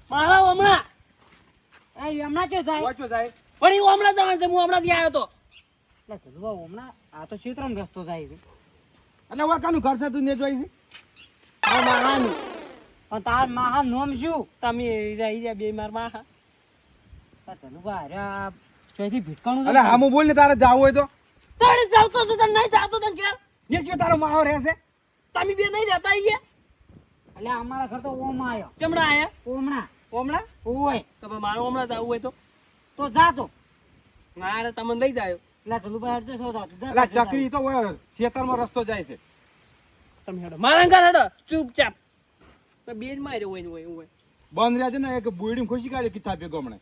મારા હમણાં હમણાં ચો જાય ઓછો જાય પણ એ હમણાં જવાનું છે હું હમણાં થી આવ્યો તો એટલે જલુભા હમણાં આ તો ક્ષેત્રમાં રસ્તો જાય છે એટલે વાકાનું ઘર છે તું ને જોઈ છે આ મારાનું પણ તાર માહા નોમ શું તમે રહી જાય બે માર માહા જલુભા અરે ચોથી ભીટકાણું એટલે હામું બોલ ને તારે જાવું હોય તો તને જાવતો છો તને નહીં જાતો તને કે ને કયો તારો માવો રહેશે તમે બે નહીં રહેતા અહીંયા એટલે અમારા ઘર તો ઓમાં આવ્યો કેમડા આયા ઓમણા હમણાં ઓય તો પણ મારો હમણાં જવું હોય તો જા તો મારે તમને લઈ જાય એટલે જલુભા હેડતો છો જા એટલે ચકરી તો હોય ખેતરમાં રસ્તો જાય છે તમે હેડો મારા ઘર હેડો ચૂપચાપ બે જ માર્યો હોય ને હોય બંધ રહ્યા છે ને એક બોયડી ખુશી કાઢે કિતા ભેગો હમણાં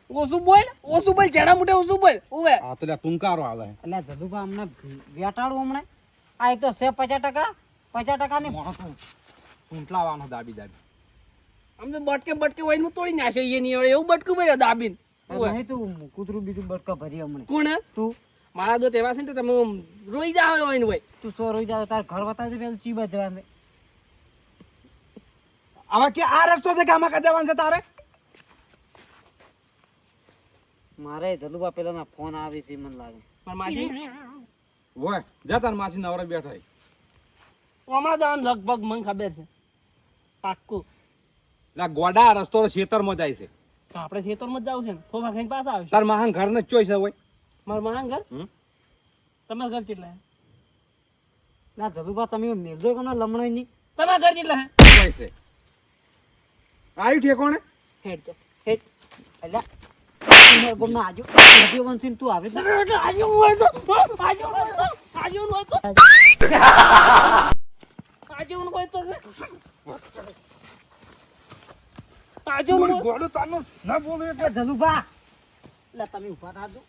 ઓછું બોલ જેડા મોટે ઓછું બોલ ઉવે આ તો તુંકારો આવે એટલે જલુભા હમણાં વેટાડું હમણાં આ એક તો છે 50% ની ઊંટલાવાનો દાબી દાબી આમ તો બટકે હોય હું તોડી નાખ્યો એ નહીં એવું બટકું ભર્યો દાબીન નહીં તું કૂતરું બીજું બટકા ભરી હમણાં કોણ તું મારા દોત એવા છે ને તમે રોઈ જાવ હોય ને ભાઈ તું સો રોઈ જાવ તાર ઘર બતાવજે પેલું ચીબા જવાનું હવે કે આ રસ્તો છે કે આમાં કા જવાનું છે તારે મારે જલુભા પેલા ફોન આવે છે મને લાગે મારા માસી હોય જા તાર માસી નવરા બેઠા હમણાં જવાનું લગભગ મને ખબર છે પાક્કું લા ગોડા રસ્તો તો ખેતરમાં જાય છે તો આપણે ખેતરમાં જ જવું છે ને ફોફા ખાઈને પાછા આવશે તાર માહન ઘર ને ચોઈસ હોય મારું મહાન ઘર તમારા ઘર કેટલા ના જલુભા તમે મેલજો કે લમણો નહીં તમારા ઘર કેટલા ચોઈસ છે આવ્યું ઠેકોણે હેડ તો હેડ એટલે તમારા ગામના આજુ વંશી તું આવે આજે હું હોય તો આજે હું હોય તો આજે હું હોય તો આજે હું હોય તો આજે હું ગોડો તાનો ના બોલે એટલે જલુભા એટલે તમે ઉભા થાજો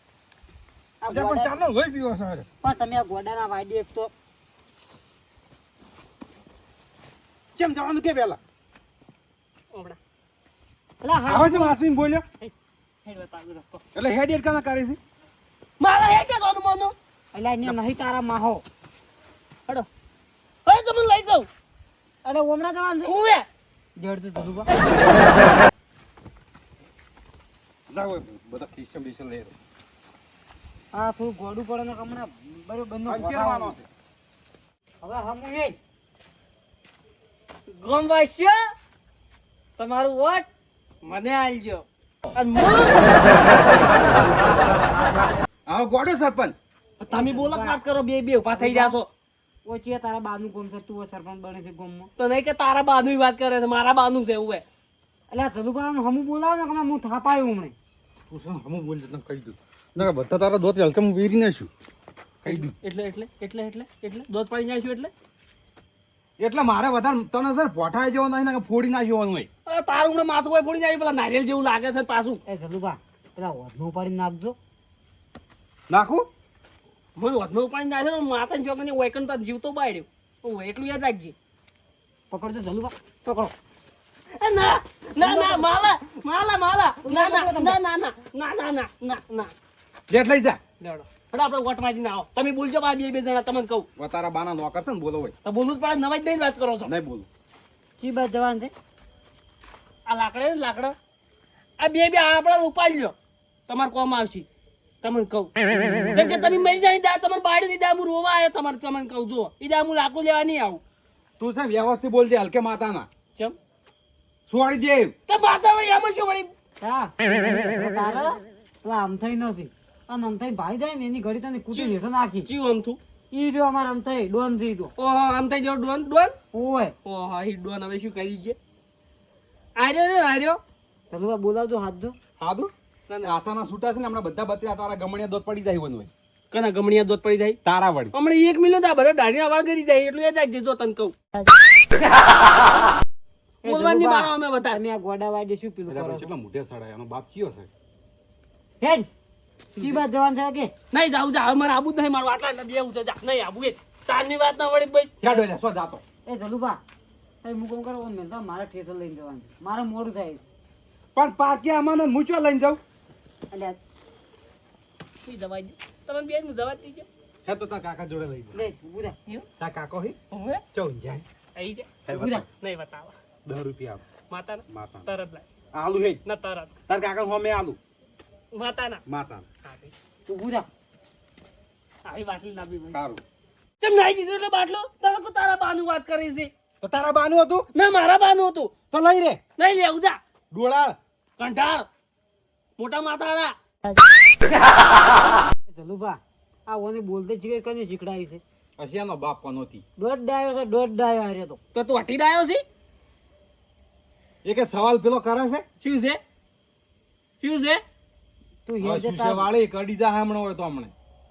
આજે પણ ચાલો લોહી પીવો છે પણ તમે આ ગોડાના વાડી એક તો કેમ જવાનું કે પેલા હમણાં એટલે હા આવે છે માસીન બોલ્યો હેડ બતાવ રસ્તો એટલે હેડ હેડ કાના કરે છે મારા હેડ કે દોનું મોનો એટલે એને નહીં તારા માહો હેડો હવે તમને લઈ જાઉં એટલે ઓમણા જવાનું છે હું હે દેડ તો જલુભા લાવો બધા ખીસમ ડીસમ લઈ હા થોડું ગોડું પડે ને હમણાં બરોબર બંને અંકેરવાનો છે હવે હમું એ ગોમવાસ્ય તમારું વોટ મને આલજો અને આવો ગોડો સરપંચ તમે બોલો વાત કરો બે ઉભા થઈ રહ્યા છો ઓછી તારા બાનું ગોમ છે તું સરપંચ બને છે ગોમમાં તો નહીં કે તારા બાનું વાત કરે છે મારા બાનું છે એવું હે એટલે જલુભા હમું બોલાવ ને હમણાં હું થાપાયું હમણાં તું શું હમું બોલ તને કહી દઉં ના બધા તારા દોત હલકમ વીરી નાખ્યું કહી દઉં એટલે દોધ પાડી નાખ્યું એટલે મારે વધારે તને સર પોઠાઈ જવાનું નહીં ને ફોડી નાખ્યું હોય એટલે તારું હમણાં માથું હોય ફોડી નાખ્યું પેલા નારિયેલ જેવું લાગે છે પાછું એ જલુભા પેલા વધનું ઉપાડી નાખજો નાખું મને વધનો પાણી નાખ્યો ને માતાની ચોકની વૈકન તો જીવતો બાળ્યો હું એટલું યાદ રાખજે પકડજો જલુભા પકડો ના ના ના માલા માલા માલા ના ના ના ના ના ના ના ના ના ના લેટ લઈ જા લેવડો હડો આપણે વોટ માંગીને આવો તમે બોલજો બા બે જણા તમને કહું તારા બાના નોકર છે ને બોલો હોય તો બોલવું જ પડે નવાજ દઈને વાત કરો છો નહીં બોલું ચી બાદ જવાનું છે આ લાકડો આ બે આપણે ઉપાડી લ્યો તમારે કોમ આવશે તમને કહું જેમ કે તમે મરી જાય દા તમારે બાળી દીધા હું રોવા આવ્યો તમારે તમને કહું જો એ દા હું લાકડું લેવા નહીં આવું તું છે વ્યવસ્થિત બોલજે હલકે માતાના ચમ છોડી દે તો માતા વળી આમાં શું વળી હા તારા પેલા આમ થઈ નથી અને આમ થઈ ભાઈ જાય ને એની ઘડી તને કુટી હેઠો નાખી જીવ આમ થું ઈ રહ્યો અમારે આમ થઈ ડોન થઈ તો ઓહો આમ થઈ જાવ ડોન ઓય ઓહો ઈ ડોન હવે શું કરી ગયે આર્યો જલુભા બોલાવજો હાથ જો સાદું આતાના છૂટા છે ને હમણાં બધા બત્રી તારા ગમણિયા દોત પડી જાય હોય કના ગમણિયા દોત પડી જાય તારા વળી હમણાં 1 મિનિટ આ બધા દાઢીના વાળ કરી જાય એટલું યાદ રાખજે જો તને કહું બોલવાની બારો અમે બતા તમે આ ગોડા વાડી શું પીલું કરો છો કેટલા મોઢે સડાય એનો બાપ કયો છે હેડ ચી બાદ જવાનું છે કે નહીં જાવ જા મારે આબુ જ નહીં મારું આટલા બે હું જા નહીં આબુ એ તારની વાત ના વળી ભાઈ હેડો જા સો જાતો એ જલુભા એ મુકમ કરો ઓન મેલતા મારે ઠેસર લઈને જવાનું છે મારે મોડું થાય પણ પાકે અમાને મૂચો લઈને જાવ એટલે ઈ દવાઈ દે તમે બે નું દવા દીજો હે તો તાર કાકા જોડે લઈ જા લે બુડા તાર કાકો હી હું ચૌન જાય આઈ છે બુડા નહીં બતાવા 10 રૂપિયા માતાના માતા તરત લાય આલુ હે ના તરત તાર કાકા હોમે આલુ માતાના માતા હા ભાઈ. ઊભું થા. આવી બાટલી લાવી ભાઈ સારું કેમ નાઈ દીધું એટલે બાટલો તારે કો તારા બાનું વાત કરી છે તો તારા બાનું હતું ના મારા બાનું હતું તો લઈ રે નહીં લેવું જા ડોળાળ કંટાળ મોટા માથાળા જલુભા આ ઓને બોલતે જીગર કને શીખડાવી છે અશિયાનો બાપ પણ હતી દોઢ ડાયો છે દોઢ ડાયો હારે તો તો તું હટી ડાયો છે એ કે સવાલ પેલો કરે છે શું છે શું છે તું હવે હેર શું છે જતા વાળી કડી જા હમણાં હોય તો હમણે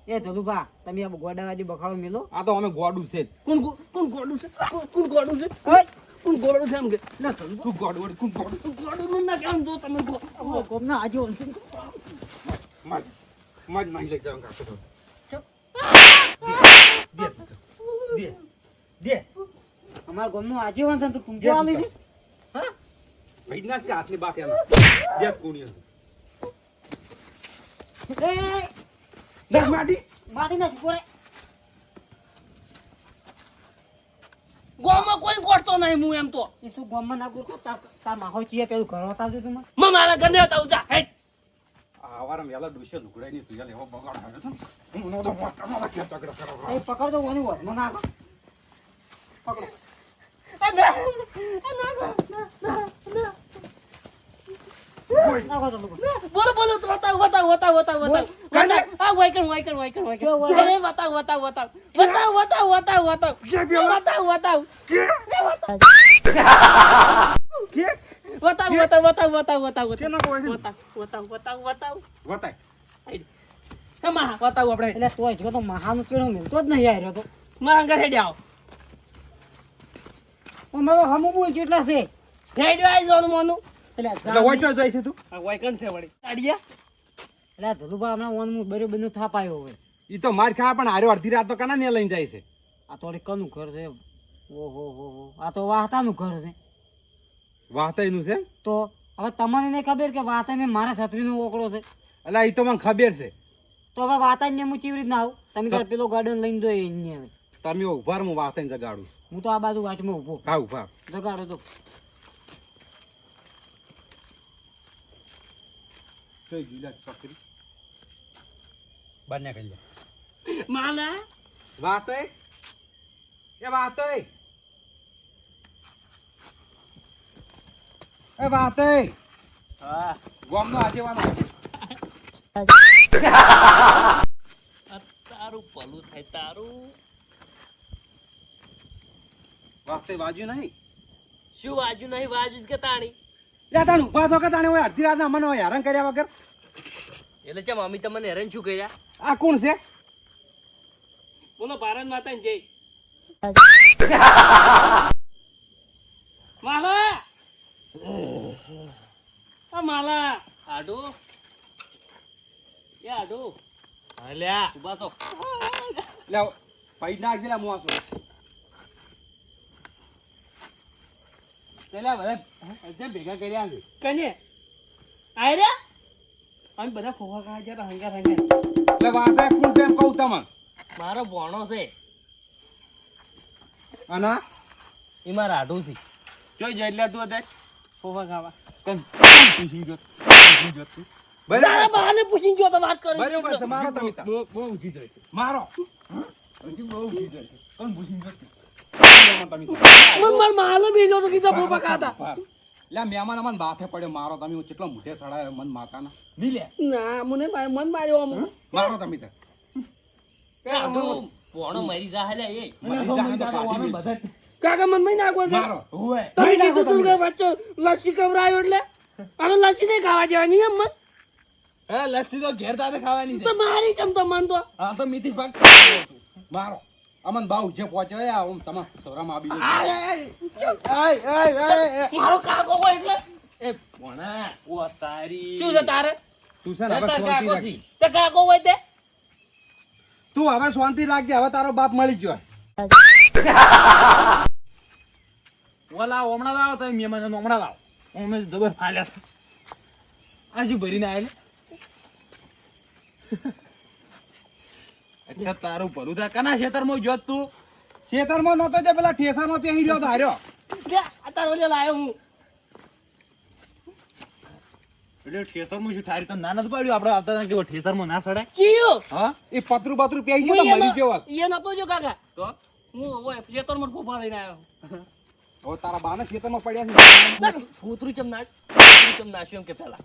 એ જલુભા તમે આ ગોડાવાડી બખાડો મેલો આ તો અમે ગોડું છે જ. કોણ ગોડું છે કોણ ગોડું છે ઓય કોણ ગોડું છે એમ કે ના જલુભા તું ગોડ વડ કોણ ગોડ ગોડું નું ના કેમ જો તમે કો કોમના આજે ઓનસી માર માર નહીં લઈ જાવ કાકો તો દે દે અમાર ગામનો આજે ઓનસી તો ટૂંકો આલી છે હા ભાઈના જ કે હાથની બાત એના દે કોણી એ જા માટી માટી ના છોરે ગોમાં કોઈ ગોડતો નહીં હું એમ તો એ શું ગામમાં ના બોલ તાર માહો ચીએ પેલું ઘર હતા તું માં મારા ગંદે હતા ઉજા હેટ આવારમ વેલા ડુશે લુકડાઈ ની તુજા લેવો બગાડ આવ્યો છે હું નો તો મોટ કમાવા કે તગડા કરો એ પકડ દો ઓની વોટ મને આ પકડો નાખો જલુભા બોલો બોલો તો બતાવ આ વાયકણ જો વાય- અરે બતાવ કે બતાવ કેનો કોઈ છે બતાવ વતાય એમાં બતાવ આપણે એટલે તોય જો તો મહાનું કેળો મિલતો જ નહીં આર્યો તો મારા ઘરે હેડે આવો મારો હમુ બોલ કેટલા છે હેડે આવી જવાનું મોનું એટલે એટલે ઓછો જાય છે તું આ વાયકણ છે વળી કાઢિયા એટલે ધલુભા હમણાં ઓન હું બરોબર નું થાપ આવ્યો હોય ઈ તો માર ખા પણ હારે અડધી રાત તો કના ને લઈને જાય છે આ તો વળી કનું ઘર છે ઓહો હો આ તો વાહતાનું ઘર છે વાહતાઈ નું છે તો હવે તમને નહીં ખબર કે વાતા ને મારા છત્રીનો ઓકળો છે એટલે ઈ તો મને ખબર છે તો હવે વાતા ને હું કેવી રીતના આવું તમે તાર પેલો ગાર્ડન લઈને દો એને હવે તમે ઉભા રહો, હું વાહતાઈને જગાડું હું તો આ બાજુ વાટમાં ઊભો હા ઉભા જગાડો તો જોઈ ગીલા છોકરી બંને કરી લે માલા વાહતાઈ એ વાહતાઈ એ વાહતાઈ હા ગોમનો આગેવાનો તારું પલું થાય તારું વાહતાઈ વાજ્યું નહીં શું વાજુ નહીં વાજુ જ કે તાણી યા તાણ ઉભા થો કે તાણે હોય અડધી રાતના મને હોય હેરાન કર્યા વગર એટલે ચમ અમે તમને હેરાન શું કર્યા આ કોણ છે બોલો ભારત માતા જય માલા આ માલા આડો એ આડો અલ્યા ઉભા તો લે પૈ નાખજે લે મોસો પેલા બધા ભેગા કર્યા છે કને આય રે અમે બધા ફોવા ખાવા જતા હંગાર હંગાર એટલે વાહતાઈ કોણ છે એમ કહું તમને મારો ભોણો છે અને એ મારા આડો છે જોઈ જાય એટલે તું અત્યારે ફોવા ખાવા પૂછી ગયો તારા બહાને પૂછીને જો તો વાત કરી બરાબર છે મારો તમે તાર. બહુ ઊંચી જાય છે મારો બહુ ઉઠી જાય છે કોણ પૂછી ગયો તમે મન માર માલે બેજો તો કીધા ફોવા ખાતા લે મહેમાન અમન બાથે પડ્યો મારો તમે હું કેટલો મોઢે સડાયો મન માતાના ની લે ના મને મન માર્યો આમ મારો તમે તાર. ભોણો મરી જા લે એ મરી જાહે તો કાઢી મેલશે. કાકા મન માં નાખો છે મારો હોવે તમે કીધું તું કે વચ્ચે લસ્સી કવરાયો એટલે અમે લસ્સી નહીં ખાવા જવાની એમ મન હે લસ્સી તો ઘેર તારે ખાવાની તો મારી કેમ તો મન તો હા તો મીઠી પાક મારો અમન બાઉ જે પહોંચ્યો આ ઓમ તમા સવરામાં આવી મારો કાકો હોય એટલે એ ભણા ઓ તારી શું છે તારે તું છે ને હવે તાર શાંતિ કાકો રાખ. છે તે કાકો હોય તે તું હવે શાંતિ રાખજે હવે તારો બાપ મળી ગયો ઓલા હમણાં લાવો તમે મહેમાન હમણાં લાવો અમે જબર ફાલ્યા છે આજુ ભરીને આવેલી એટલે તારું ભરું થાય કના ખેતરમાં જોત તું ખેતરમાં નતો જે પેલા ઠેસામાં પહેરી રહ્યો તો હાર્યો લે આ તારો લે લાયો હું એટલે ઠેસરમાં શું થારી તો ના નથી પાડ્યું આપણે આવતા હતા કે ઠેસરમાં ના સડાય ચિયો હા એ પતરું પતરું પેઈ ગયો તો મરી ગયો હોત. એ નતો જો કાકા તો હું ઓય ખેતરમાં ફોફા લઈને આવ્યો હવે તારા બાને ખેતરમાં પડ્યા છે ફૂતરું ચમ નાખ્યું એમ કે પેલા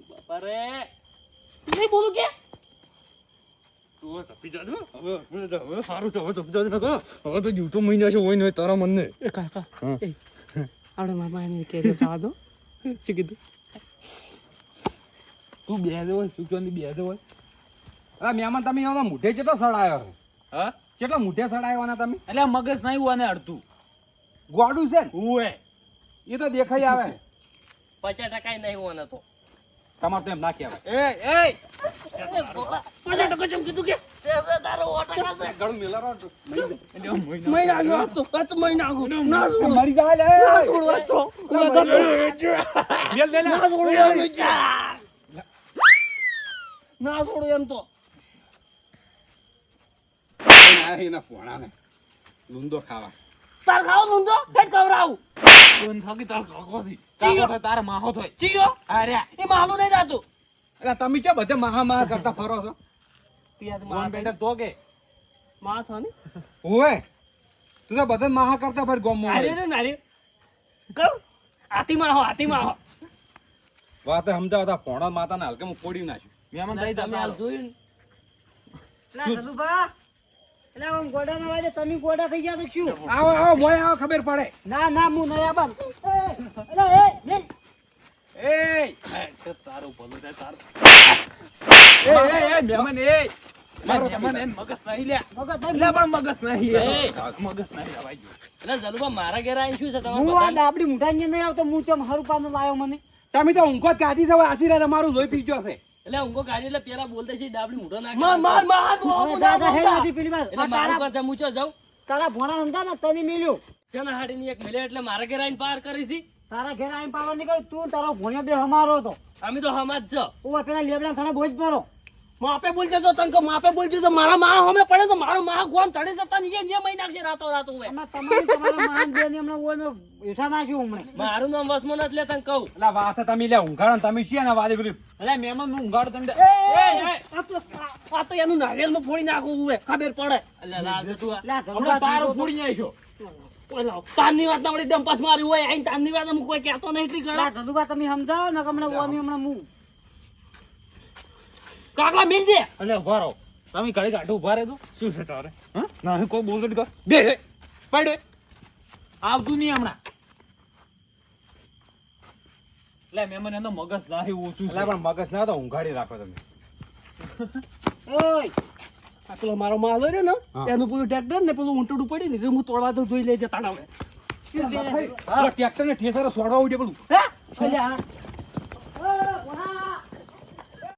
બાપા રે નહીં બોલું કે તું જપી જાજો હવે સારું છે હવે જપી જાજો નકો હવે તો જીવતો મહિના છે હોય ને તારા મનને એ કાકા હા. એ આવડે મામા એને કે છે થવા દો શું કીધું તું બેહજો હોય સુચવાની બેહજો હોય અરે મહેમાન તમે એના મુઢે કેટલો સડાયો છે હા કેટલો મુઢે સડાયો ને તમે એટલે આ મગજ નહીં હોવાને અડતું ગોડું છે ને હુએ એ તો દેખાઈ આવે 50% નહીં હોવાનો તો તમારે તો એમ ના કહેવાય એ 50% ચમ કીધું કે તારો ઓટા છે ગળું મેલારો એટલે મહિના આવ્યો હતો આ તો મહિના આવ્યો ના છોડો મરી જાય લે ના છોડો આ તો મેલ દે ને ના છોડો યાર. ના છોડો એમ તો એના પોણાને લુંદો ખાવા તાર ખાવ નુંદો હેડ કવરાવ તું થાકી તાર કાકોથી ચીયો. કાકો તારે માહો થોય ચીયો અરે એ માલું નહીં જાતું એટલે તમે ચો બધે મહા કરતા ફરો છો કોણ બેટા તો કે માં છો ને ઓય તું તો બધે મહા કરતા ફર ગોમ નારી રે નારી કર હાથીમાં હો વાત સમજાવતા પોણા માતાને હલકે હું ફોડી નાખ્યું મહેમાન તમે દઈ હાલ દા જોયું ને? એટલે ધલુભા એટલે આમ ગોડા ના વાડે તમે ગોડા થઈ ગયા તો શું આવો આવો મોય આવો ખબર પડે ના હું નહીં આબા એ તારું ભલું થાય તારું એ મહેમાન મહેમાન એને મગજ નહીં લે એટલે પણ મગજ નહીં એ. મગજ નહીં આવાઈ ગયું એટલે જલુભા મારા ઘેર આવીને શું છે હું આ તમારે ડાબડી મુઠાઈ નહીં આવતો હું ચમ હરુપાનો લાયો મને તમે તો ઊંઘો જ કાઢી જવા આશીર્વાદ અમારું લોહી પી ગયો છે એટલે ઊંઘો કાઢી એટલે પેલા બોલતા છે ડાબડી મૂઢો નાખે હવે દાદા હેડ આધી પેલી વાત એટલે આ મારું તારા કરતા મૂચો જાઉં તારા ભોણા સમજા ને તને મેલ્યો ચના હાડીની એક મિલે એટલે મારા ઘેર આવીને પાર કરી છે તારા ઘેર આવીને પાવર નીકળ તું તારો ભોણિયો બે હમારો હતો અમે તો હમાજ છો ઓ પેલા લેબડા થાણે બોજ પરો માપે બોલજો તો તંક માપે બોલજો તો મારા માં હમે પડે તો મારો માં ગોમ તડે જતા નહીં એ મહિના છે રાતો રાતો હોય હમણાં તમારા મહાન બેન હમણાં ઓનો હેઠા નાખ્યું હમણાં મારું નામ વસમો નથી લેતા કહું એટલે વાત તમે લે ઊંઘાડો ને તમે છીએ ને વાદે પેલી એટલે મહેમાન હું ઊંઘાડો તમને આ તો એનું નારિયેલ નું ફોડી નાખવું હોય ખબર પડે એટલે લાગે તું આ. લા હમણાં ધરુભા તારો તું તો- ફોડી આવીશો ઓલા તારની વાત ના વળી ડંપાસ મારી હોય આઈને તારની વાત અમુક કોઈ કહેતો નહીં એટલી લા ગણા ધલુભા તમે સમજાવો ને કે હમણાં ઓની હમણાં હું કાકલા મિલ દે એટલે ઉભા રહો તમે ઘડી કાઢો ઉભા રહેજો શું છે તારે હા ના કોઈ બોલતો નહીં કર બે પાડ્યો આવતું નહીં હમણાં એટલે મહેમાન એનો મગજ નાહી ઓછું એટલે પણ મગજ ના તો ઊંઘાડી રાખો તમે ઓય આ પેલો મારો માલ રહ્યો ને હા. એનું પેલું ટ્રેક્ટર ને પેલું ઊંટડું પડી ને હું તોડવા તો જોઈ લેજે તાણાવે ટ્રેક્ટર ને ઠેસરો સોડવા ઉડે પેલું હે? અલ્યા,